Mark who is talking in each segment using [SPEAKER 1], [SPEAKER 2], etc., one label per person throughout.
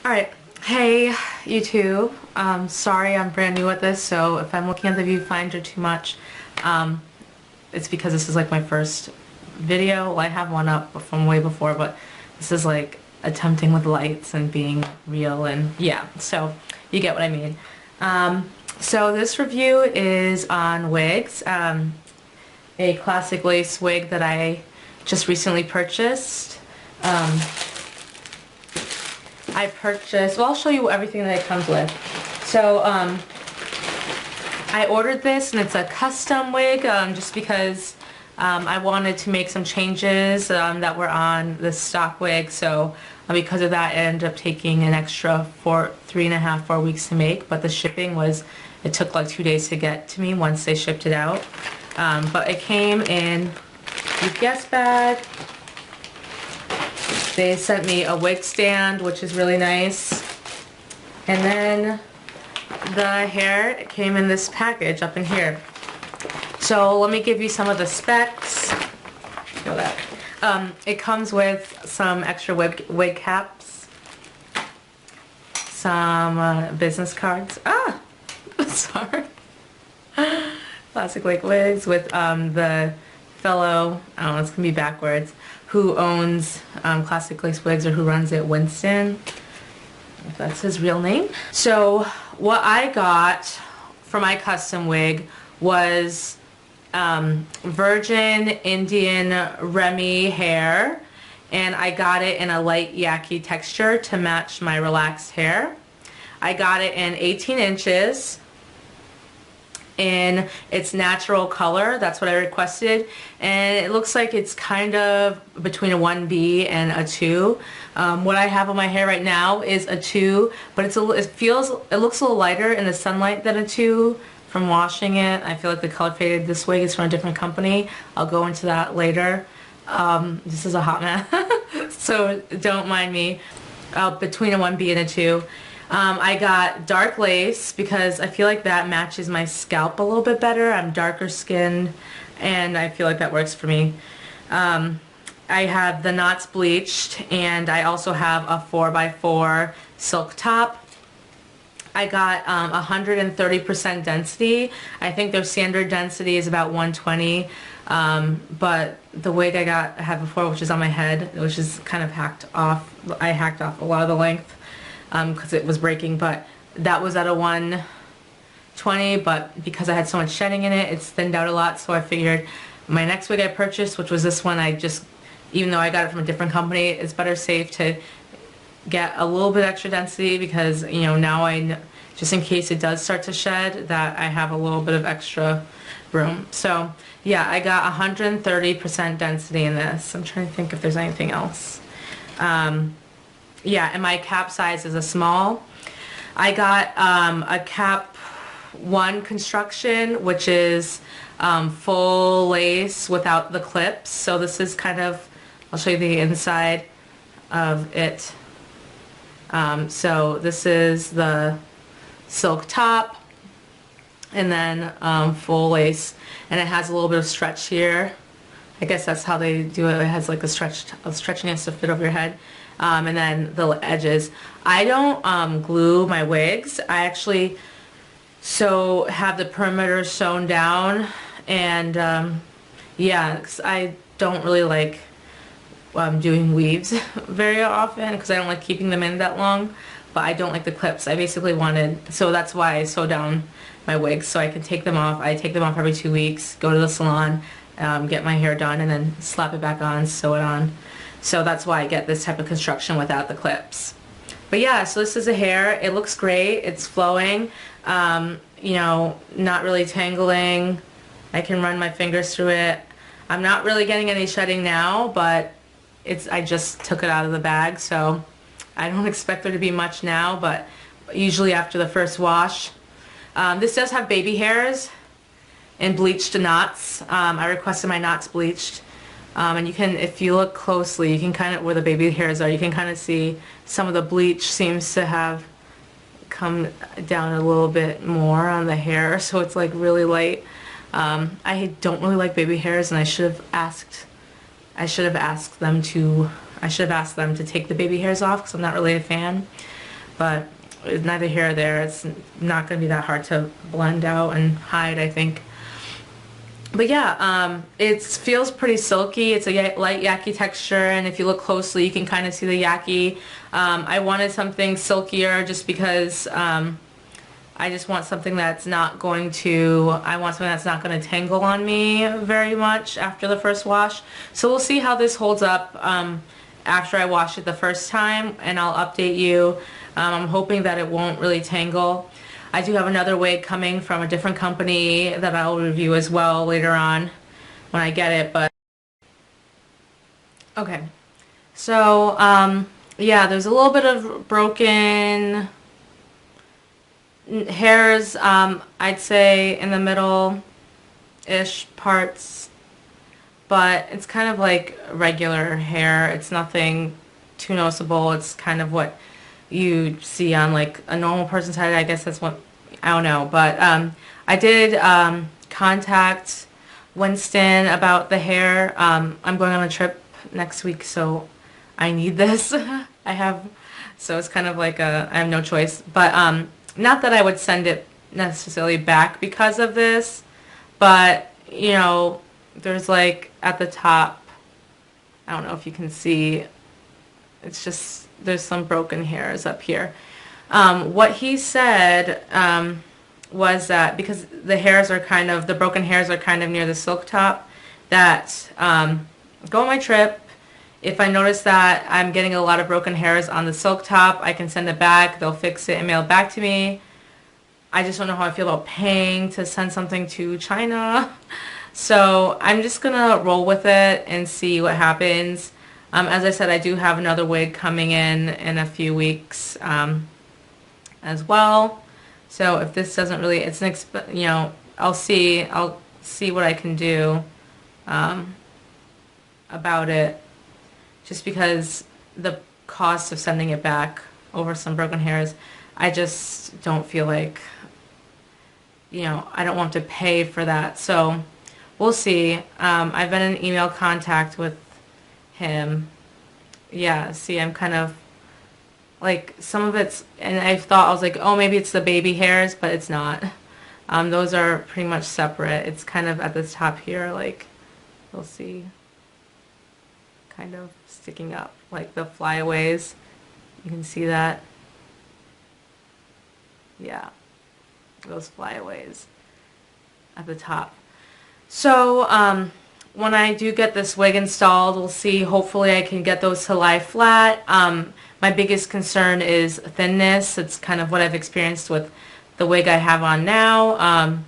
[SPEAKER 1] Alright, hey YouTube. Sorry I'm brand new at this, so if I'm looking at the viewfinder too much, it's because this is like my first video. Well, I have one up from way before, but this is like attempting with lights and being real and yeah, so you get what I mean. So this review is on wigs, a classic lace wig that I just recently purchased. Well, I'll show you everything that it comes with. So, I ordered this and it's a custom wig, just because I wanted to make some changes that were on the stock wig. So, because of that, it ended up taking an extra 3.5, 4 weeks to make. But the shipping it took like 2 days to get to me once they shipped it out. But it came in UPS bag. They sent me a wig stand, which is really nice. And then the hair came in this package up in here. So let me give you some of the specs. Feel that. It comes with some extra wig caps, some business cards. Sorry. Classic wig wigs with the fellow, I don't know, it's gonna be backwards, who owns Classic Lace Wigs, or who runs it, Winston, if that's his real name. So what I got for my custom wig was virgin Indian Remy hair, and I got it in a light yaki texture to match my relaxed hair. I got it in 18 inches in its natural color. That's what I requested, and it looks like it's kind of between a 1B and a 2. What I have on my hair right now is a 2, but it looks a little lighter in the sunlight than a 2 from washing it. I feel like the color faded. This wig is from a different company. I'll go into that later. This is a hot mess, so don't mind me. Between a 1B and a 2. I got dark lace because I feel like that matches my scalp a little bit better. I'm darker skinned and I feel like that works for me. I have the knots bleached, and I also have a 4x4 silk top. I got 130% density. I think their standard density is about 120, but the wig I had before, which is on my head, which is kind of hacked off. I hacked off a lot of the length because it was breaking, but that was at a 120, but because I had so much shedding in it, it's thinned out a lot, so I figured my next wig I purchased, which was this one, even though I got it from a different company, it's better safe to get a little bit extra density, because, you know, now just in case it does start to shed, that I have a little bit of extra room. So yeah, I got 130% density in this. I'm trying to think if there's anything else. Yeah, and my cap size is a small. I got a cap 1 construction, which is full lace without the clips. So this is kind of, I'll show you the inside of it. So this is the silk top, and then full lace, and it has a little bit of stretch here. I guess that's how they do it. It has like a stretchiness to fit over your head. And then the edges. I don't glue my wigs. I actually have the perimeter sewn down, and yeah, 'cause I don't really like doing weaves very often, because I don't like keeping them in that long, but I don't like the clips. I basically so that's why I sew down my wigs, so I can take them off. I take them off every 2 weeks, go to the salon, get my hair done, and then slap it back on, sew it on. So that's why I get this type of construction without the clips. But yeah, so this is the hair. It looks great. It's flowing. You know, not really tangling. I can run my fingers through it. I'm not really getting any shedding now, but I just took it out of the bag, so I don't expect there to be much now, but usually after the first wash. This does have baby hairs and bleached knots. I requested my knots bleached. And you can, if you look closely, you can kind of, where the baby hairs are, you can kind of see some of the bleach seems to have come down a little bit more on the hair, so it's like really light. I don't really like baby hairs, and I should have asked them to take the baby hairs off, because I'm not really a fan. but neither here or there. It's not going to be that hard to blend out and hide, I think. But yeah, it feels pretty silky. It's a light yaki texture, and if you look closely, you can kind of see the yaki. I wanted something silkier just because I just want something that's not going to, I want something that's not going to tangle on me very much after the first wash. So we'll see how this holds up after I wash it the first time, and I'll update you. I'm hoping that it won't really tangle. I do have another wig coming from a different company that I'll review as well later on when I get it. But okay, so yeah, there's a little bit of broken hairs, I'd say in the middle-ish parts, but it's kind of like regular hair. It's nothing too noticeable. It's kind of what you see on like a normal person's head. I guess that's what, I don't know. But I did contact Winston about the hair. I'm going on a trip next week, so I need this. So it's kind of like I have no choice. But not that I would send it necessarily back because of this, but you know, there's like at the top, I don't know if you can see, it's just, there's some broken hairs up here. What he said was that because the hairs are kind of, the broken hairs are kind of near the silk top, that go on my trip, if I notice that I'm getting a lot of broken hairs on the silk top, I can send it back, they'll fix it and mail it back to me. I just don't know how I feel about paying to send something to China. So I'm just gonna roll with it and see what happens. As I said, I do have another wig coming in a few weeks as well. So if this doesn't really, it's an you know, I'll see what I can do about it. Just because the cost of sending it back over some broken hairs, I just don't feel like, you know, I don't want to pay for that. So we'll see. I've been in email contact with him. Yeah, see, I'm kind of like, some of it's, and I thought, I was like, oh, maybe it's the baby hairs, but it's not. Those are pretty much separate. It's kind of at the top here, like, you'll see, kind of sticking up, like the flyaways. You can see that. Yeah, those flyaways at the top. So when I do get this wig installed, we'll see, hopefully I can get those to lie flat. My biggest concern is thinness. It's kind of what I've experienced with the wig I have on now.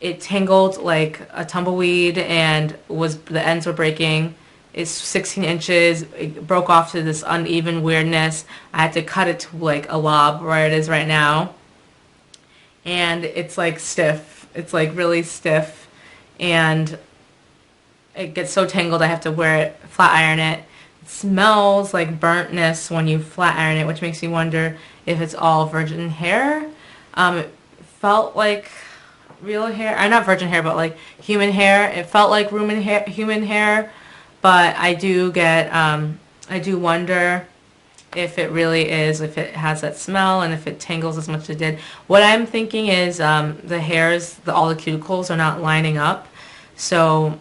[SPEAKER 1] It tangled like a tumbleweed, and the ends were breaking. It's 16 inches. It broke off to this uneven weirdness. I had to cut it to like a lob where it is right now. And it's like stiff. It's like really stiff. And it gets so tangled I have to wear it, flat iron it. It smells like burntness when you flat iron it, which makes me wonder if it's all virgin hair. It felt like real hair. Not virgin hair, but like human hair. It felt like human hair. But I do get, I do wonder if it really is, if it has that smell, and if it tangles as much as it did. What I'm thinking is the hairs, all the cuticles are not lining up. So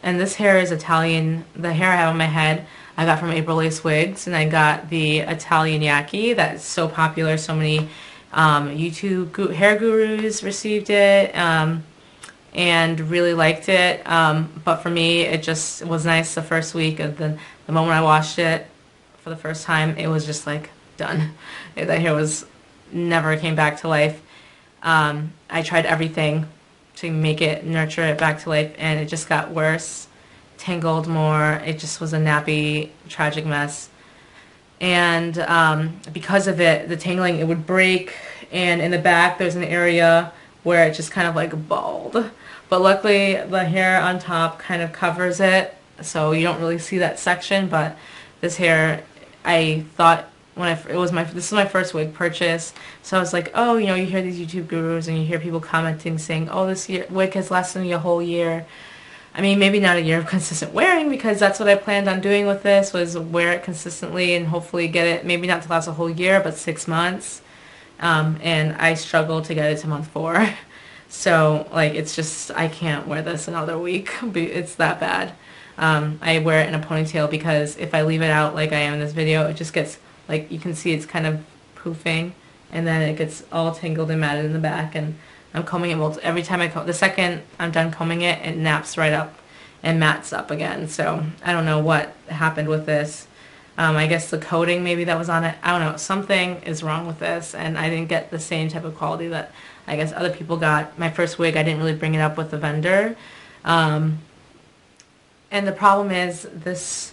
[SPEAKER 1] and this hair is Italian, the hair I have on my head, I got from April Lace Wigs, and I got the Italian yaki that's so popular. So many YouTube hair gurus received it. And really liked it, but for me it just was nice the first week. Of the moment I washed it for the first time, it was just like done. The hair was never came back to life. I tried everything to make it, nurture it back to life, and it just got worse, tangled more. It just was a nappy, tragic mess. And because of it, the tangling, it would break, and in the back there's an area where it just kind of like bald. But luckily the hair on top kind of covers it, so you don't really see that section. But this hair, I thought when this is my first wig purchase, so I was like, oh, you know, you hear these YouTube gurus and you hear people commenting saying, oh, this wig has lasted me a whole year. I mean, maybe not a year of consistent wearing, because that's what I planned on doing with this, was wear it consistently and hopefully get it, maybe not to last a whole year, but 6 months. And I struggled to get it to month 4. So, like, it's just, I can't wear this another week. It's that bad. I wear it in a ponytail because if I leave it out like I am in this video, it just gets, like, you can see it's kind of poofing, and then it gets all tangled and matted in the back, and I'm combing it every time I comb. The second I'm done combing it, it naps right up and mats up again. So I don't know what happened with this. I guess the coating maybe that was on it. I don't know. Something is wrong with this, and I didn't get the same type of quality that I guess other people got. My first wig, I didn't really bring it up with the vendor. And the problem is this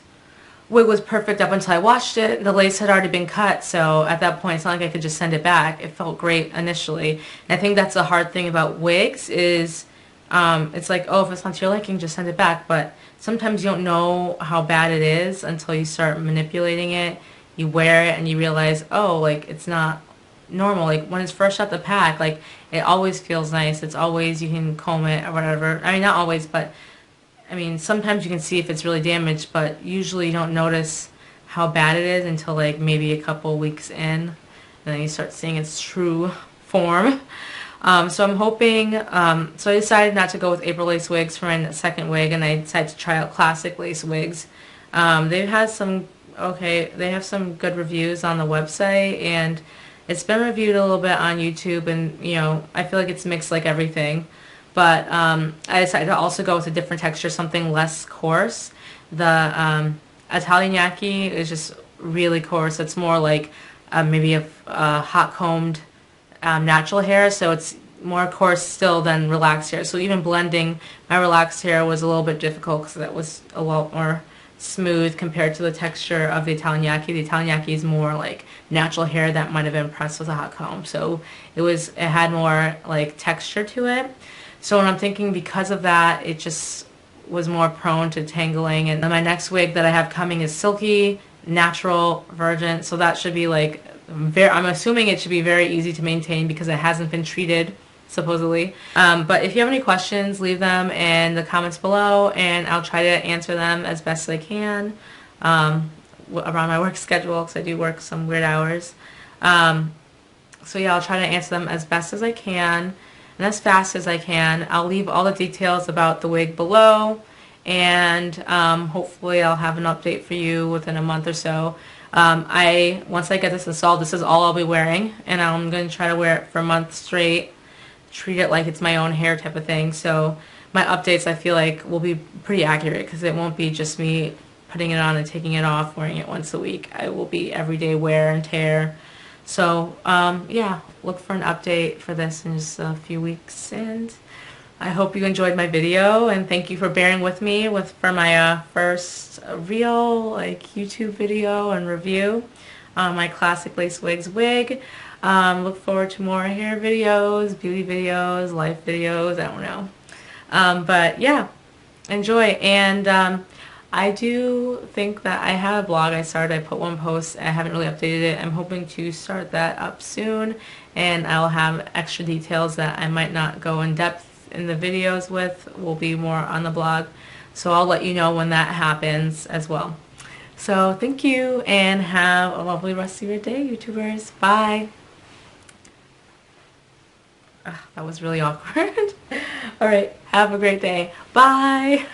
[SPEAKER 1] wig was perfect up until I washed it. The lace had already been cut, so at that point it's not like I could just send it back. It felt great initially. And I think that's the hard thing about wigs is it's like, oh, if it's not to your liking, just send it back. But sometimes you don't know how bad it is until you start manipulating it. You wear it and you realize, oh, like, it's not normal. Like, when it's fresh out the pack, like, it always feels nice. It's always, you can comb it or whatever. I mean, not always, but I mean, sometimes you can see if it's really damaged, but usually you don't notice how bad it is until like maybe a couple weeks in, and then you start seeing its true form. So I'm hoping, so I decided not to go with April lace wigs for my second wig, and I decided to try out classic lace wigs. They've had some, they have some good reviews on the website, and it's been reviewed a little bit on YouTube, and you know, I feel like it's mixed like everything. But I decided to also go with a different texture, something less coarse. The Italian yaki is just really coarse. It's more like maybe a hot combed natural hair, so it's more coarse still than relaxed hair. So even blending my relaxed hair was a little bit difficult because that was a lot more smooth compared to the texture of the Italian yaki. The Italian yaki is more like natural hair that might have been pressed with a hot comb. So it had more like texture to it. So when I'm thinking because of that, it just was more prone to tangling. And then my next wig that I have coming is silky, natural, virgin. So that should be like I'm assuming it should be very easy to maintain because it hasn't been treated, supposedly. But if you have any questions, leave them in the comments below, and I'll try to answer them as best as I can around my work schedule, because I do work some weird hours. So yeah, I'll try to answer them as best as I can and as fast as I can. I'll leave all the details about the wig below, and hopefully I'll have an update for you within a month or so. Once I get this installed, this is all I'll be wearing, and I'm going to try to wear it for a month straight, treat it like it's my own hair type of thing. So my updates, I feel like, will be pretty accurate because it won't be just me putting it on and taking it off, wearing it once a week. I will be everyday wear and tear. So yeah, look for an update for this in just a few weeks, and I hope you enjoyed my video, and thank you for bearing with me for my first real YouTube video and review on my Classic Lace Wigs wig. Look forward to more hair videos, beauty videos, life videos, I don't know. But yeah, enjoy. And I do think that I have a blog I started. I put one post. I haven't really updated it. I'm hoping to start that up soon, and I'll have extra details that I might not go in depth in the videos with, will be more on the blog. So I'll let you know when that happens as well. So thank you, and have a lovely rest of your day, YouTubers. Bye. That was really awkward. All right, have a great day. Bye.